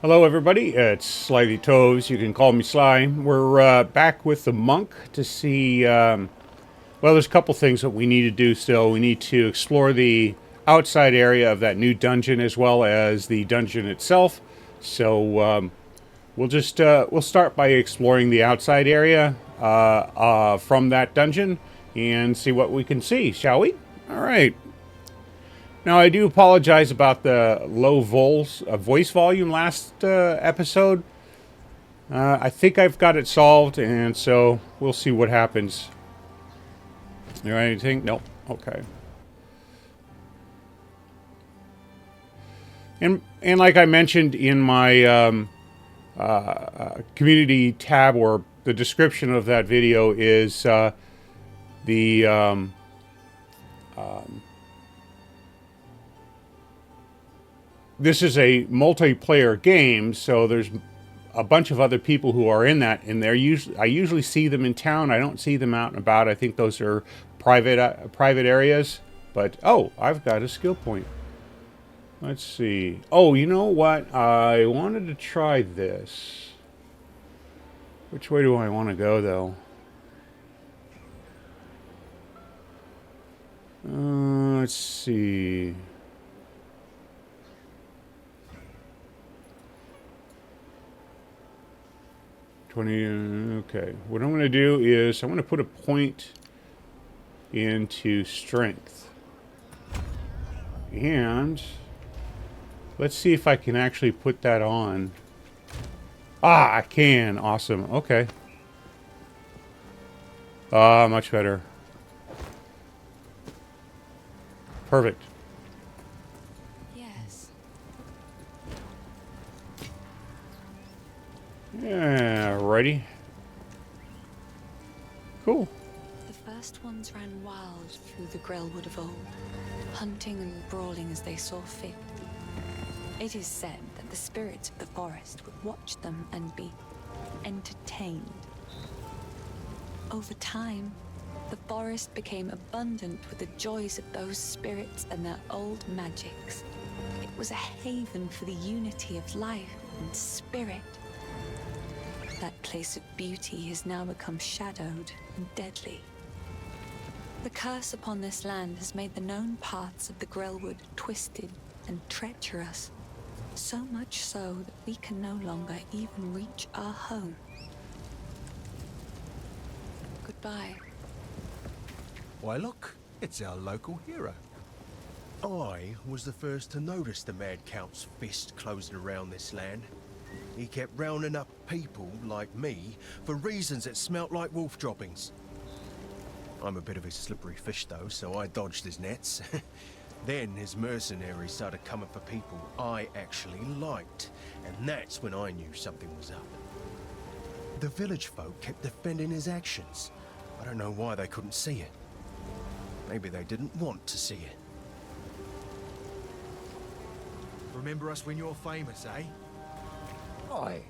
Hello everybody, it's Slyly Toves, you can call me Sly. We're back with the monk to see, well there's a couple things that we need to do still. We need to explore the outside area of that new dungeon as well as the dungeon itself. So we'll start by exploring the outside area from that dungeon and see what we can see, shall we? Alright. Now, I do apologize about the low voice volume last episode. I think I've got it solved, and so we'll see what happens. You know anything? Nope. Okay. And like I mentioned in my community tab, or the description of that video is this is a multiplayer game, so there's a bunch of other people who are in that, and I usually see them in town. I don't see them out and about. I think those are private areas. But oh, I've got a skill point. Let's see. Oh, you know what? I wanted to try this. Which way do I want to go, though? Let's see. Okay. What I'm going to do is I'm going to put a point into strength. And let's see if I can actually put that on. Ah, I can. Awesome. Okay. Much better. Perfect. Yeah, righty. Cool. The first ones ran wild through the Grellwood of old, hunting and brawling as they saw fit. It is said that the spirits of the forest would watch them and be entertained. Over time, the forest became abundant with the joys of those spirits and their old magics. It was a haven for the unity of life and spirit. That place of beauty has now become shadowed and deadly. The curse upon this land has made the known paths of the Grellwood twisted and treacherous, so much so that we can no longer even reach our home. Goodbye. Why look, it's our local hero. I was the first to notice the Mad Count's fist closing around this land. He kept rounding up people like me for reasons that smelt like wolf droppings. I'm a bit of a slippery fish though, so I dodged his nets. Then his mercenaries started coming for people I actually liked, and that's when I knew something was up. The village folk kept defending his actions. I don't know why they couldn't see it. Maybe they didn't want to see it. Remember us when you're famous, eh? Aye.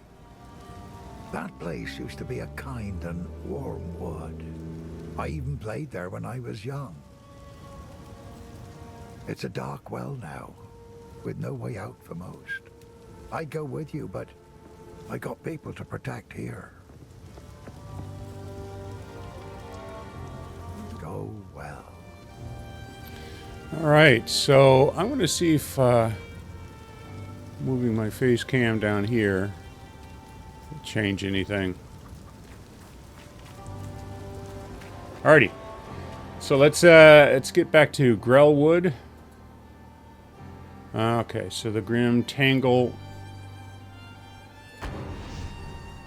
That place used to be a kind and warm wood. I even played there when I was young. It's a dark well now, with no way out for most. I'd go with you, but I got people to protect here. Go well. Alright, so I'm going to see if moving my face cam down here will change anything. Alrighty. So let's get back to Grellwood. Okay, so the Grim Tangle.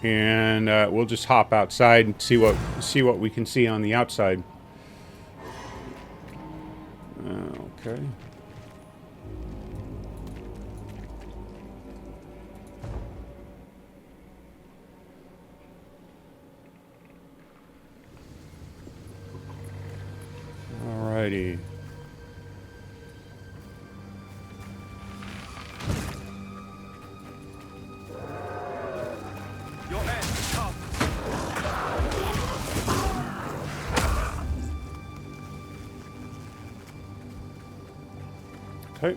And we'll just hop outside and see what we can see on the outside. Okay. Alrighty. Your end, come! Okay.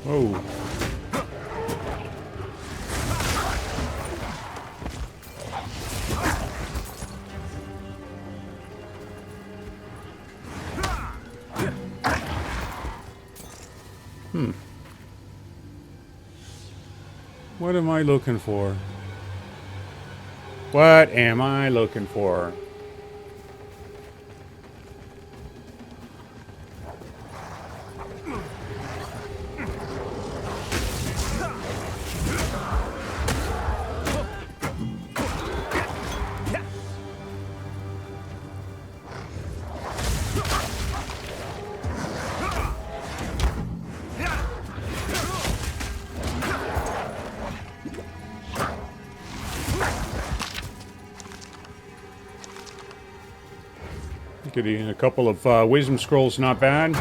Whoa. What am I looking for? What am I looking for? Getting a couple of wisdom scrolls, not bad.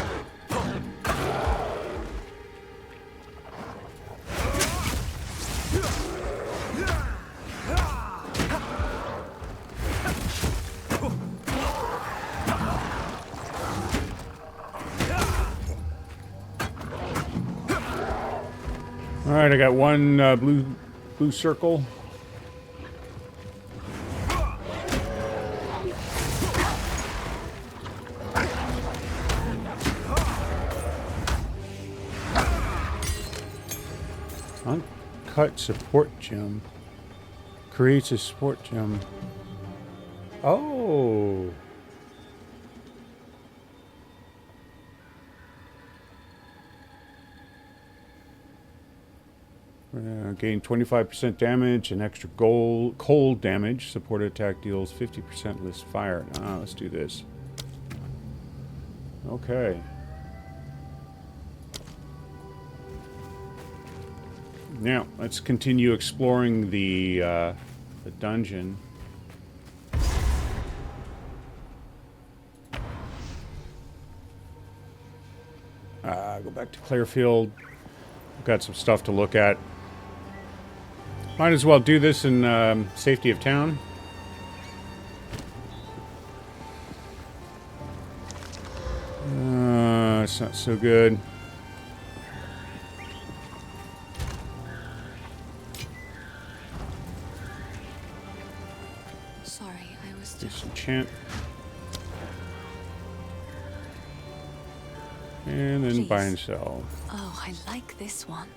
All right, I got one blue circle. Uncut support gem. Creates a support gem. Oh. Gain 25% damage and extra cold damage. Supported attack deals 50% less fire. Ah, let's do this. Okay. Now, let's continue exploring the dungeon. Go back to Clearfield. Got some stuff to look at. Might as well do this in safety of town. It's not so good. Sorry, I was Disenchant. And then Please. buy and sell. Oh, I like this one.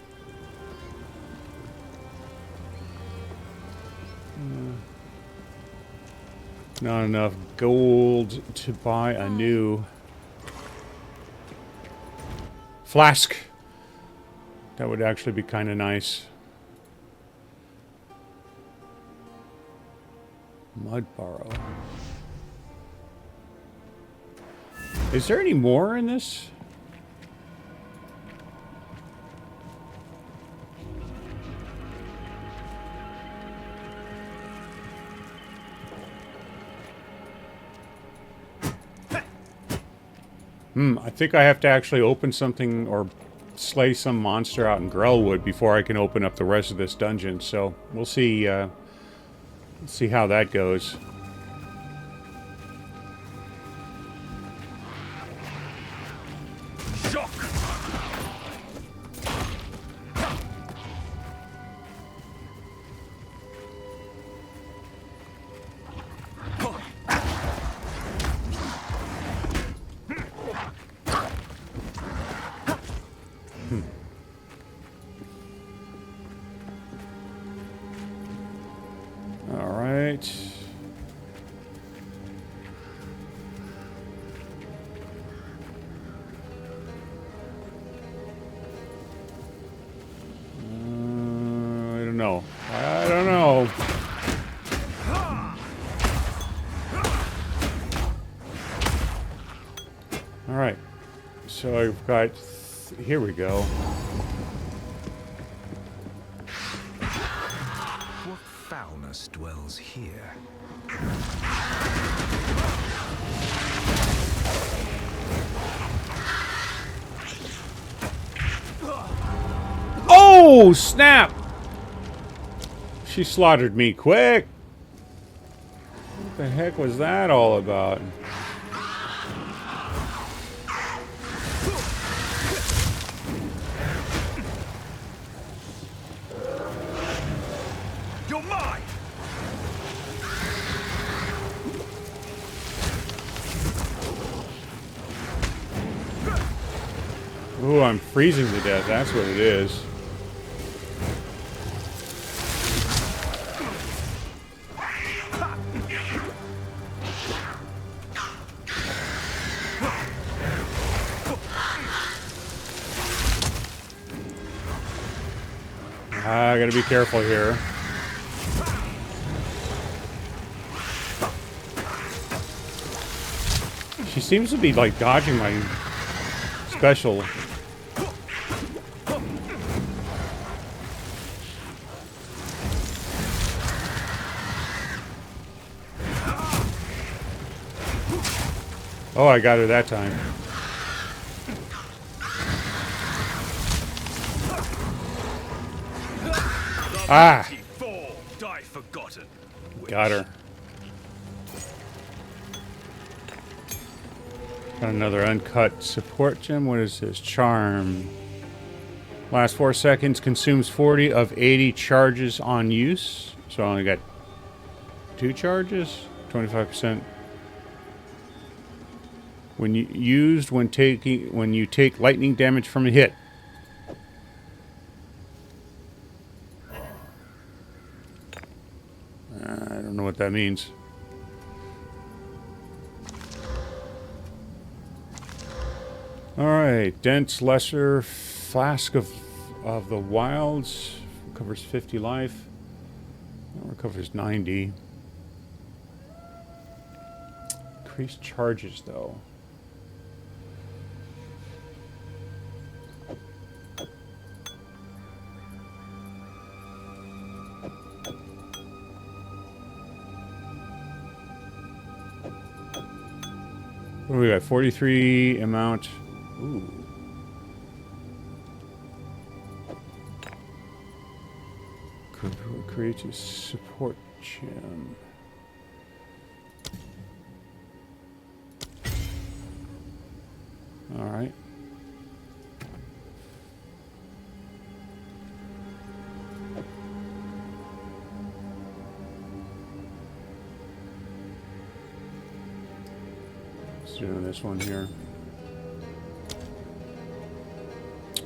Not enough gold to buy a new flask. That would actually be kind of nice. Mud borrow. Is there any more in this? I think I have to actually open something or slay some monster out in Grellwood before I can open up the rest of this dungeon. So we'll see. See how that goes. All right. I don't know. I don't know. All right. So I've got... here we go. What foulness dwells here? Oh, snap! She slaughtered me quick. What the heck was that all about? Ooh, I'm freezing to death. That's what it is. I gotta be careful here. She seems to be like dodging my special. Oh, I got her that time. Ah! Die forgotten. Got her. Got another uncut support gem. What is this? Charm. Last 4 seconds consumes 40 of 80 charges on use. So I only got 2 charges? 25%. When you take lightning damage from a hit. I don't know what that means. Alright, dense lesser flask of the wilds. Recovers 50 life. Recovers 90. Increased charges though. What do we got? 43 amount. Ooh. Create a support gem. All right. Let's do this one here.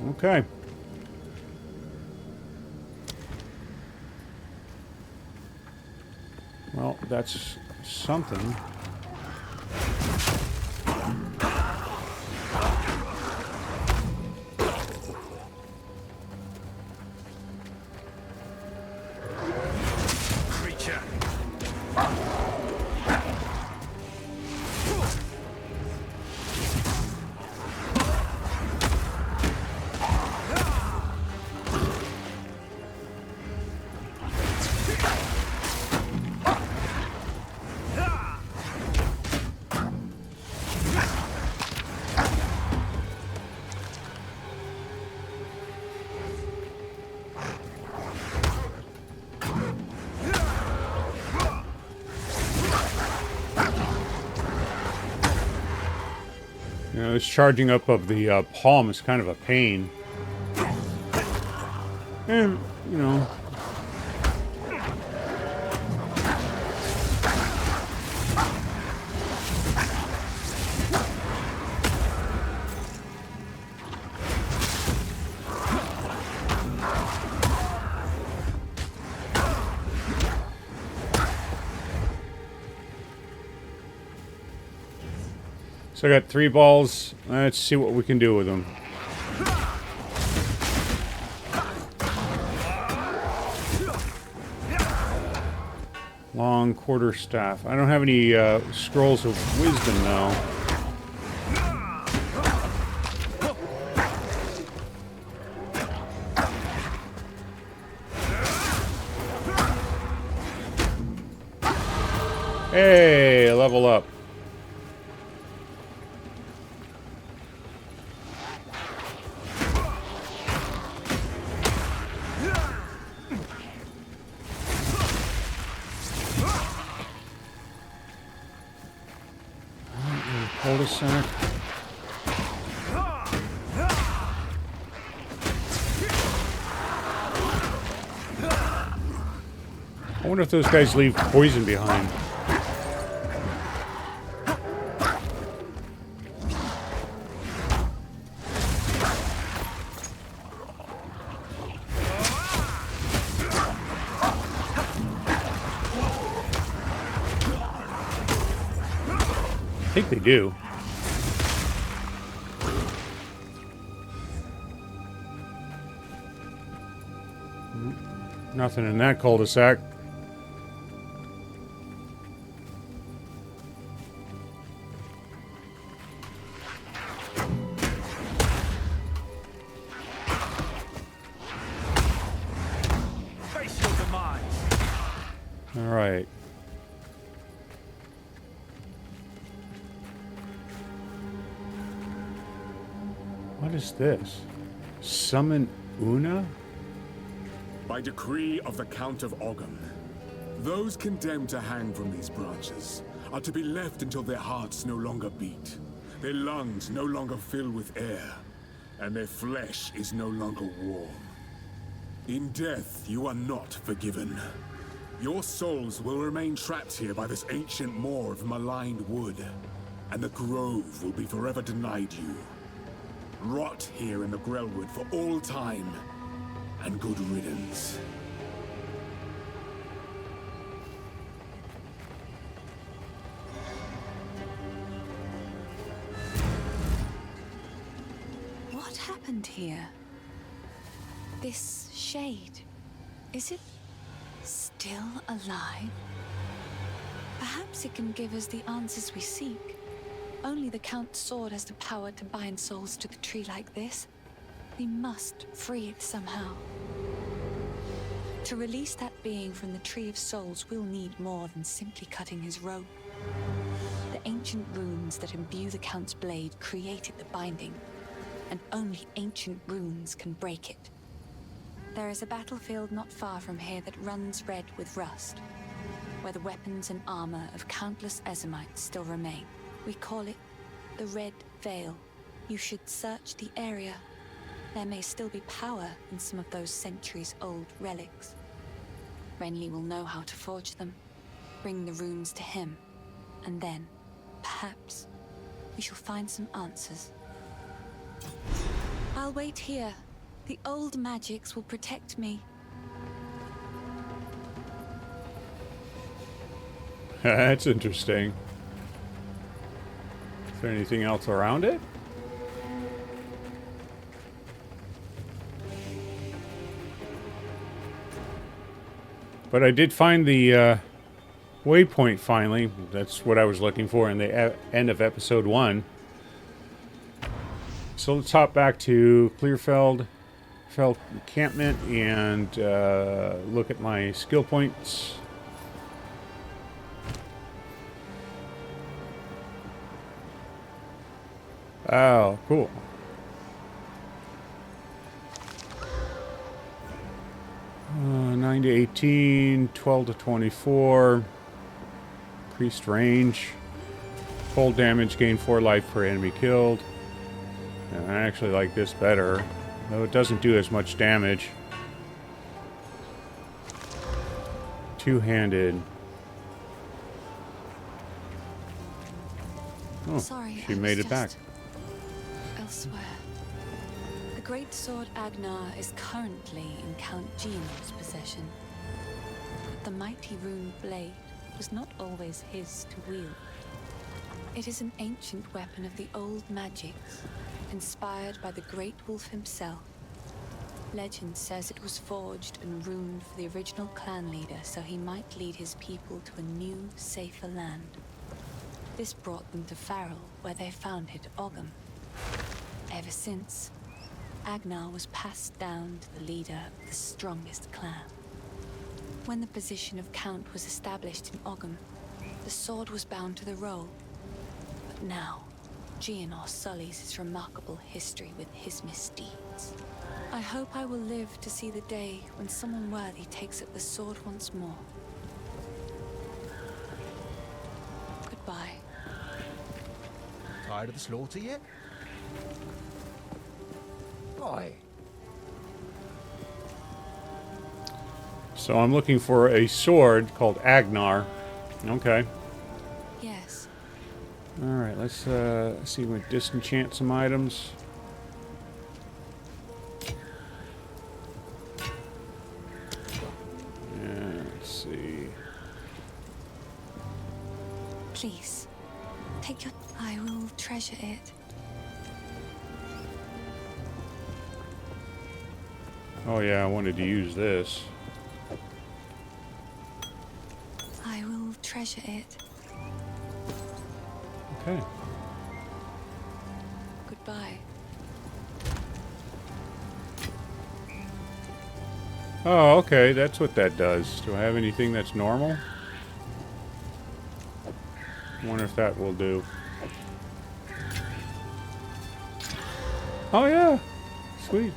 Okay. Well, that's something. Creature. You know, this charging up of the palm is kind of a pain. And, you know. So I got 3 balls. Let's see what we can do with them. Long quarter staff. I don't have any scrolls of wisdom though. Hey, level up. Cul-de-sac. I wonder if those guys leave poison behind. think they do. Nothing in that cul-de-sac. Face your demise. All right. What is this? Summon Una? By decree of the Count of Ogham, those condemned to hang from these branches are to be left until their hearts no longer beat, their lungs no longer fill with air, and their flesh is no longer warm. In death, you are not forgiven. Your souls will remain trapped here by this ancient moor of maligned wood, and the grove will be forever denied you. Rot here in the Grellwood for all time, and good riddance. What happened here? This shade, is it still alive? Perhaps it can give us the answers we seek. Only the Count's sword has the power to bind souls to the tree like this. We must free it somehow. To release that being from the Tree of Souls, we'll need more than simply cutting his robe. The ancient runes that imbue the Count's blade created the binding, and only ancient runes can break it. There is a battlefield not far from here that runs red with rust, where the weapons and armor of countless Ezamites still remain. We call it the Red Veil. You should search the area. There may still be power in some of those centuries-old relics. Renly will know how to forge them, bring the runes to him, and then, perhaps, we shall find some answers. I'll wait here. The old magics will protect me. That's interesting. Is there anything else around it? But I did find the waypoint finally. That's what I was looking for in the end of episode 1. So let's hop back to Clearfeld encampment and look at my skill points. Oh, cool. 9 to 18, 12 to 24. Increased range. Cold damage, gain 4 life per enemy killed. And I actually like this better, though it doesn't do as much damage. Two-handed. Oh, Sorry, she I made was it back. just elsewhere. The great sword Agnar is currently in Count Gian's possession. But the mighty rune blade was not always his to wield. It is an ancient weapon of the old magics, inspired by the great wolf himself. Legend says it was forged and runed for the original clan leader so he might lead his people to a new, safer land. This brought them to Farrell, where they founded Ogham. Ever since, Agnar was passed down to the leader of the strongest clan. When the position of Count was established in Ogham, the sword was bound to the roll. But now, Gianor sullies his remarkable history with his misdeeds. I hope I will live to see the day when someone worthy takes up the sword once more. Goodbye. Tired of the slaughter yet? Aye. So I'm looking for a sword called Agnar. Okay. Yes. Alright, let's see if we can disenchant some items. Yeah, let's see. Please, Take your... I will treasure it. Oh yeah, I wanted to use this. I will treasure it. Okay. Goodbye. Oh, okay, that's what that does. Do I have anything that's normal? I wonder if that will do. Oh yeah, sweet.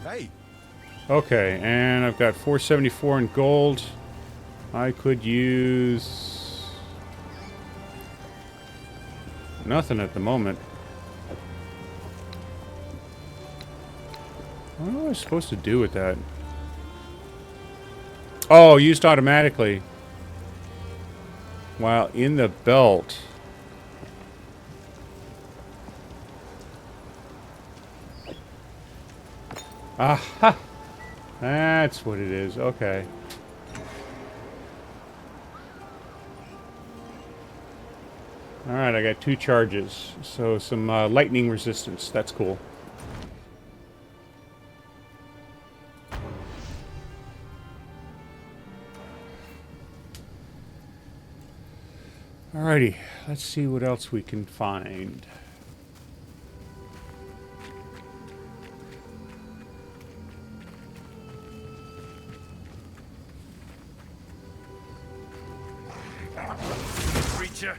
Hey, Okay, and I've got 474 in gold. I could use nothing at the moment. What am I supposed to do with that? Oh, used automatically. While in the belt. Aha! That's what it is. Okay. Alright, I got 2 charges. So some lightning resistance. That's cool. Alrighty, let's see what else we can find. Creature.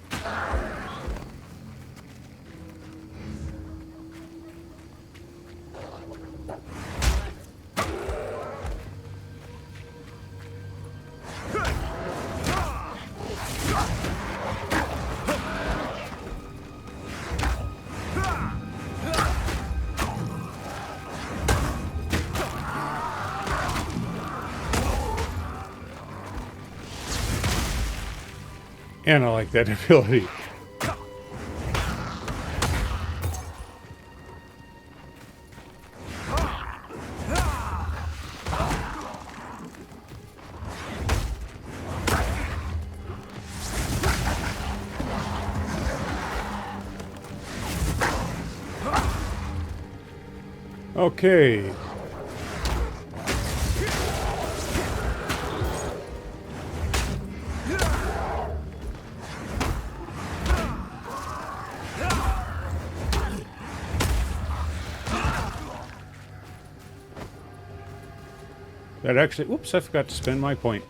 And I like that ability. Okay. That actually... Oops, I forgot to spend my point.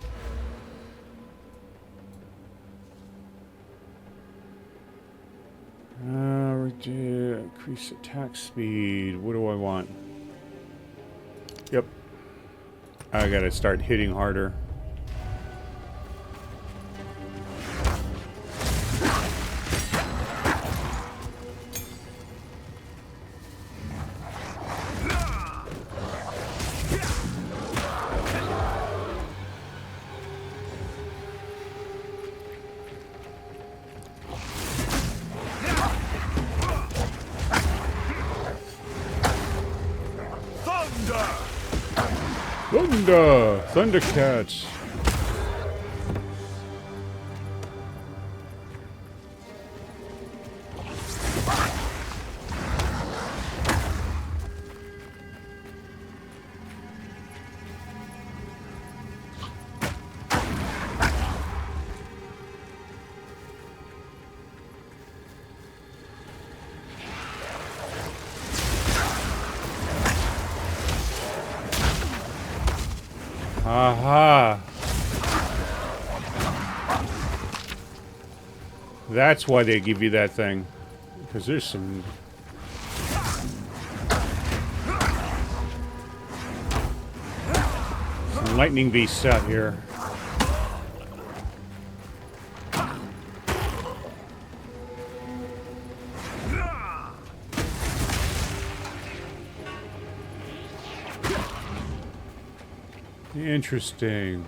Increase attack speed. What do I want? Yep. I gotta start hitting harder. Thunder! Thundercats! Aha! That's why they give you that thing. Because there's some... some lightning beasts out here. Interesting.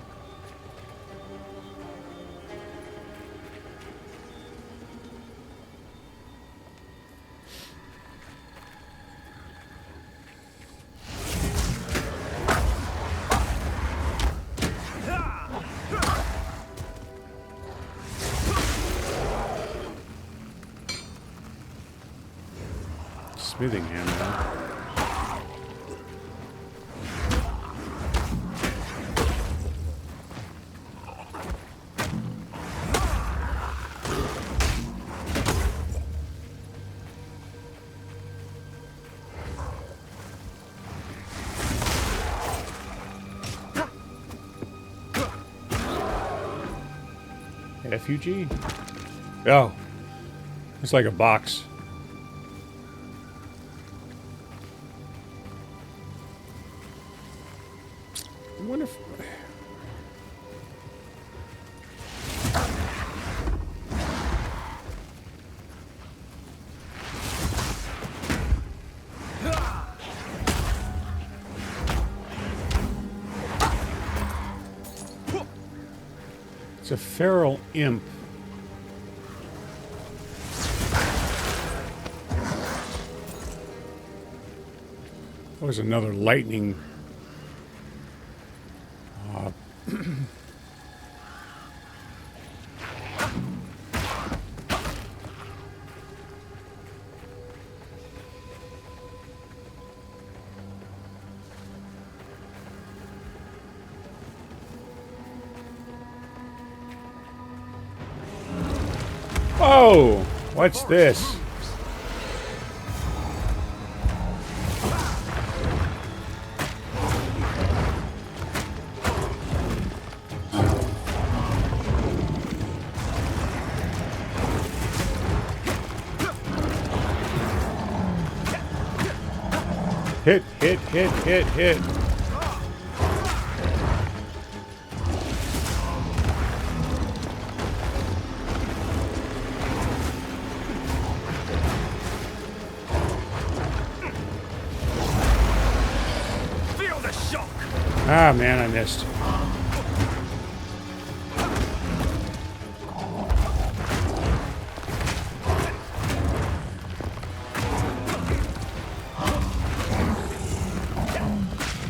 smithing hammer. FUG? Oh. It's like a box. I wonder if... It's a feral imp. That was another lightning. Whoa! What's this? Hit, hit, hit, hit, hit. Feel the shock. Ah, man, I missed.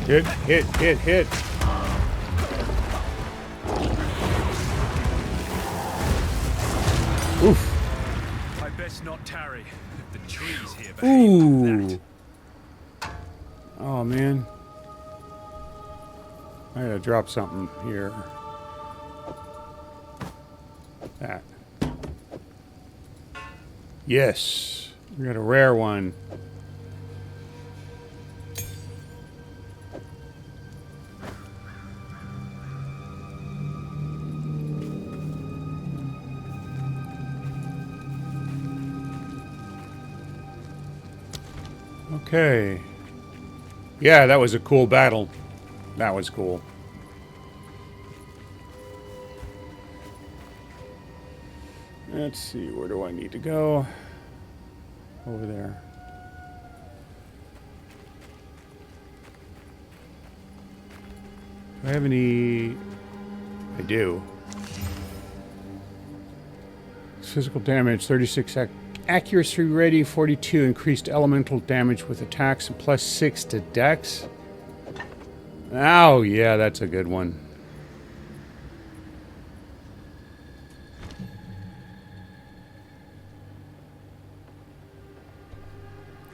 Hit, hit, hit, hit. Oof. I best not tarry. The trees here behave like Ooh. Oh, man. I gotta drop something here. That. Yes. We got a rare one. Okay. Yeah, that was a cool battle. That was cool. Let's see, where do I need to go? Over there. Do I have any... I do. Physical damage, 36 accuracy rating, 42 increased elemental damage with attacks, and plus 6 to dex. Oh, yeah, that's a good one.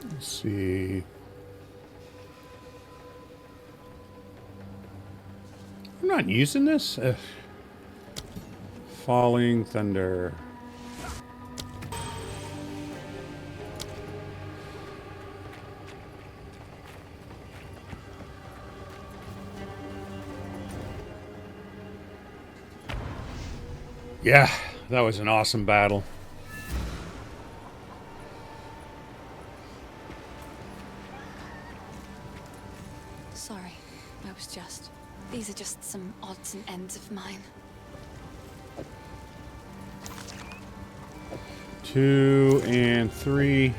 Let's see. I'm not using this. Falling Thunder. Yeah, that was an awesome battle. Sorry, I was just... These are just some odds and ends of mine. 2 and 3.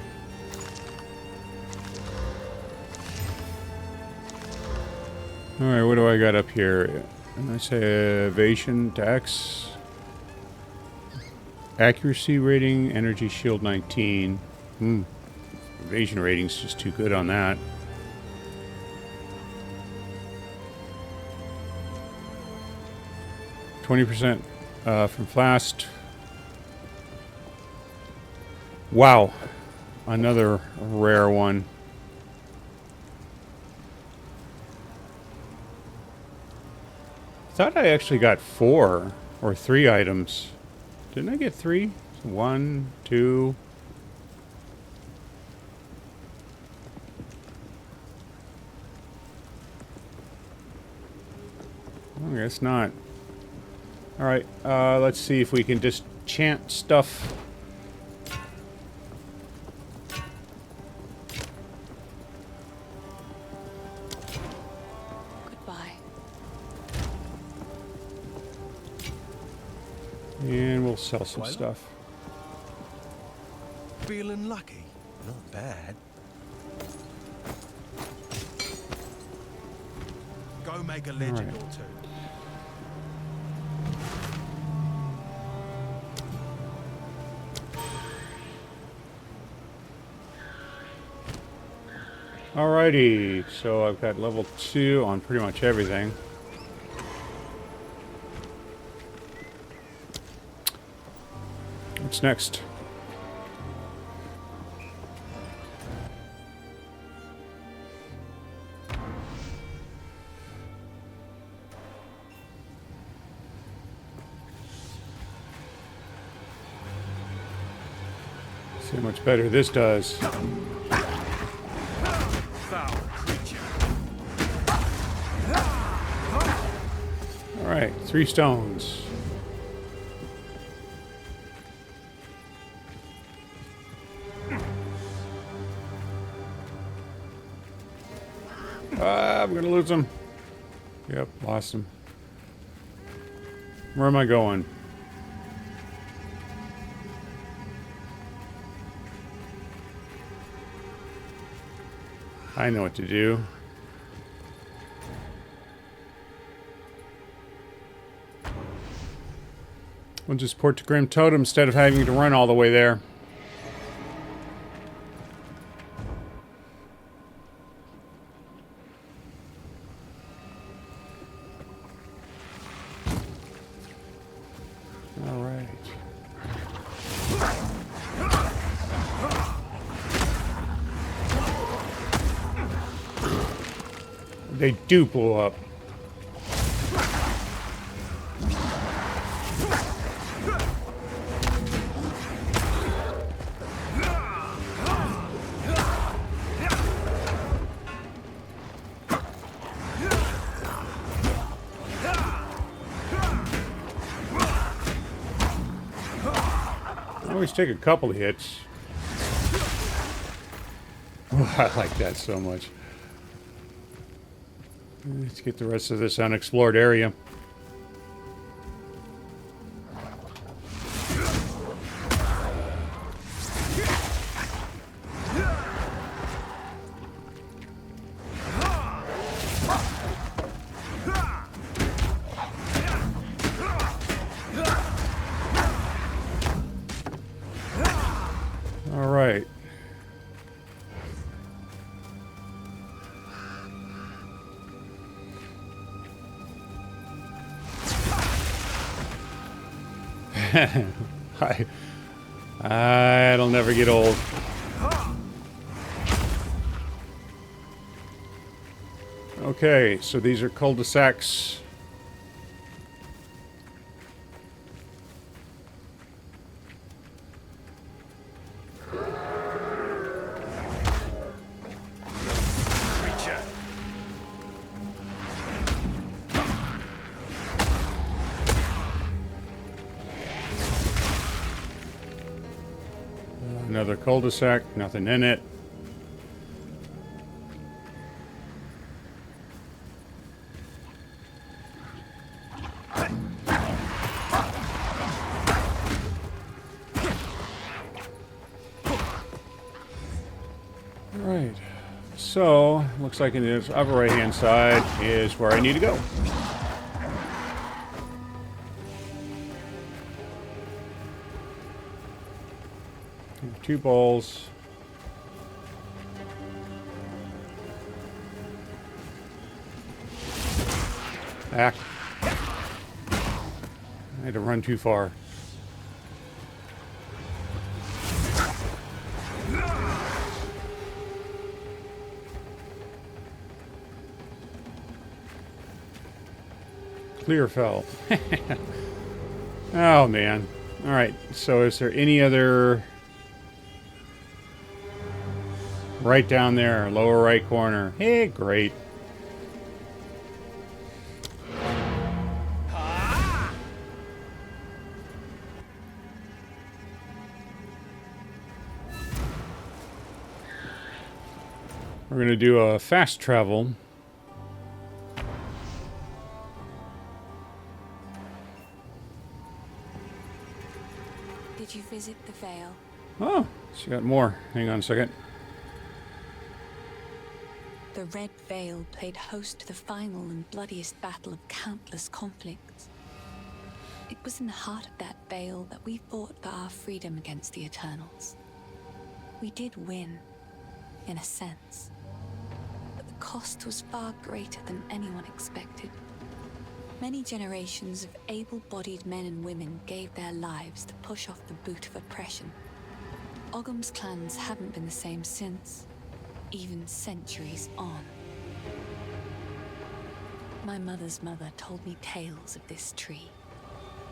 Alright, what do I got up here? I say evasion, dex, accuracy rating, energy shield 19. Evasion rating's just too good on that. %, from Flast. Wow. another rare one. Thought I actually got 4 or 3 items. Didn't I get 3? 1, 2. I guess not. Alright, let's see if we can just chant stuff. Goodbye. And we'll sell some Twilight? stuff. Feeling lucky? Not bad. Go make a legend Alright. or two. Alrighty, so I've got level 2 on pretty much everything. What's next? See how much better this does. Foul creature. Alright, 3 stones. I'm gonna lose him. Yep, lost him. Where am I going? I know what to do. We'll just port to Grim Totem instead of having to run all the way there. All right. They do blow up. I always take a couple of hits. Oh, I like that so much. Let's get the rest of this unexplored area. All right. It'll never get old. Okay, so these are cul-de-sacs. Creature. Another cul-de-sac, nothing in it. Alright, so looks like in the upper right hand side is where I need to go. Two bowls. Ah. I had to run too far. Clearfell. Oh, man. All right. So is there any other... Right down there, lower right corner. Hey, great. We're going to do a fast travel. Did you visit the Vale? Oh, she got more. Hang on a second. The Red Vale played host to the final and bloodiest battle of countless conflicts. It was in the heart of that Vale that we fought for our freedom against the Eternals. We did win, in a sense. But the cost was far greater than anyone expected. Many generations of able-bodied men and women gave their lives to push off the boot of oppression. Ogham's clans haven't been the same since, even centuries on. My mother's mother told me tales of this tree.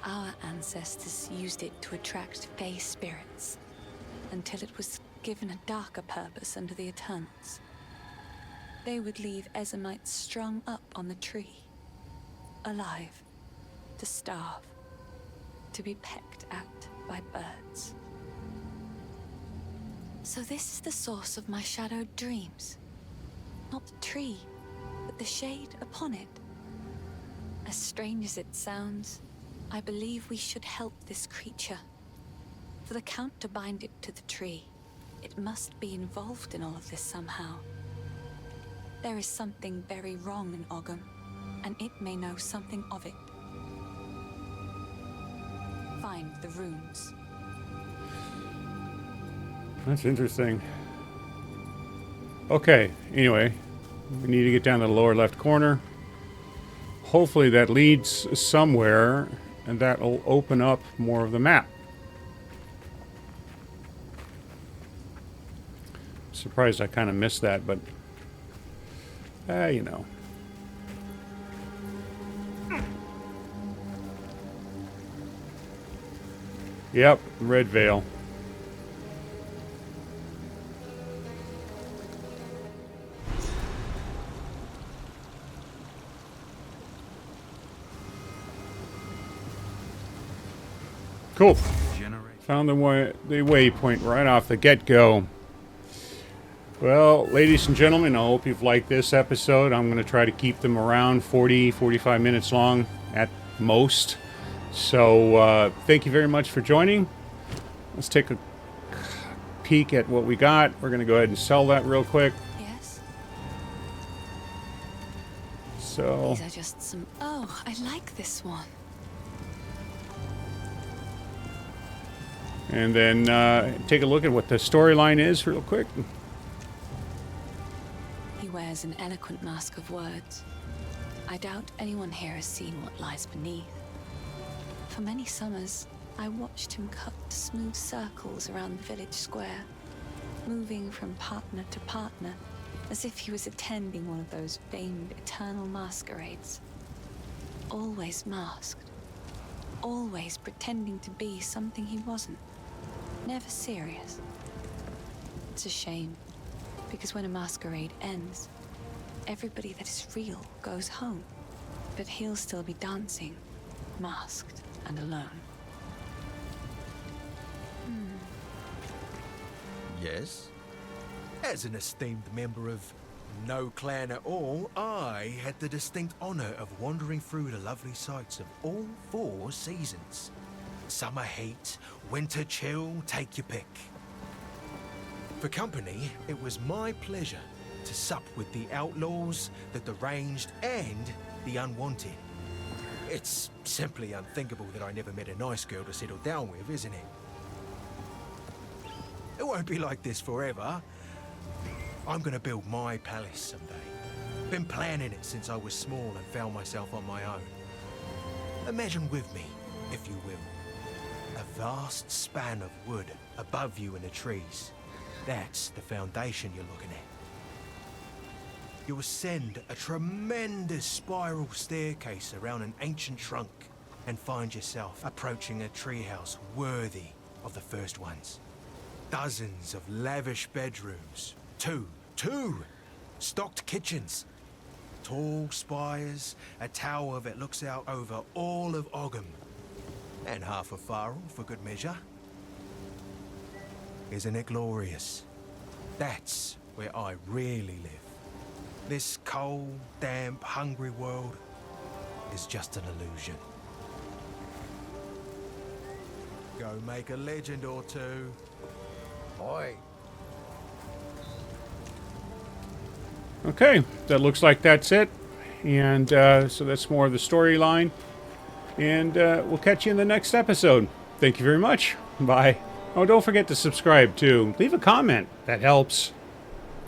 Our ancestors used it to attract Fey spirits, until it was given a darker purpose under the Eternals. They would leave Ezamites strung up on the tree, alive, to starve, to be pecked at by birds. So this is the source of my shadowed dreams. Not the tree, but the shade upon it. As strange as it sounds, I believe we should help this creature. For the Count to bind it to the tree, it must be involved in all of this somehow. There is something very wrong in Ogham, and it may know something of it. Find the runes. That's interesting. Okay, anyway, we need to get down to the lower left corner. Hopefully that leads somewhere, and that will open up more of the map. Surprised I kind of missed that, but you know. Yep, Red Veil. Cool. Found the waypoint right off the get-go. Well, ladies and gentlemen, I hope you've liked this episode. I'm going to try to keep them around 40, 45 minutes long at most. So, thank you very much for joining. Let's take a peek at what we got. We're going to go ahead and sell that real quick. Yes? So... These are just some... Oh, I like this one. And then take a look at what the storyline is real quick. He wears an eloquent mask of words. I doubt anyone here has seen what lies beneath. For many summers, I watched him cut smooth circles around the village square, moving from partner to partner, as if he was attending one of those famed eternal masquerades. Always masked. Always pretending to be something he wasn't. Never serious. It's a shame, because when a masquerade ends, everybody that is real goes home. But he'll still be dancing, masked and alone. Yes? As an esteemed member of no clan at all, I had the distinct honor of wandering through the lovely sights of all 4 seasons. Summer heat, winter chill, take your pick. For company, it was my pleasure to sup with the outlaws, the deranged, and the unwanted. It's simply unthinkable that I never met a nice girl to settle down with, isn't it? It won't be like this forever. I'm gonna build my palace someday. Been planning it since I was small and found myself on my own. Imagine with me, if you will, a vast span of wood above you in the trees. That's the foundation you're looking at. you'll ascend a tremendous spiral staircase around an ancient trunk and find yourself approaching a treehouse worthy of the first ones. Dozens of lavish bedrooms, two stocked kitchens, tall spires, a tower that looks out over all of Ogham, and half a farrel for good measure. Isn't it glorious? That's where I really live. This cold, damp, hungry world is just an illusion. Go make a legend or two. Oi. Okay, that looks like that's it. And so that's more of the storyline. And we'll catch you in the next episode. Thank you very much. Bye. Oh, don't forget to subscribe, too. Leave a comment. That helps.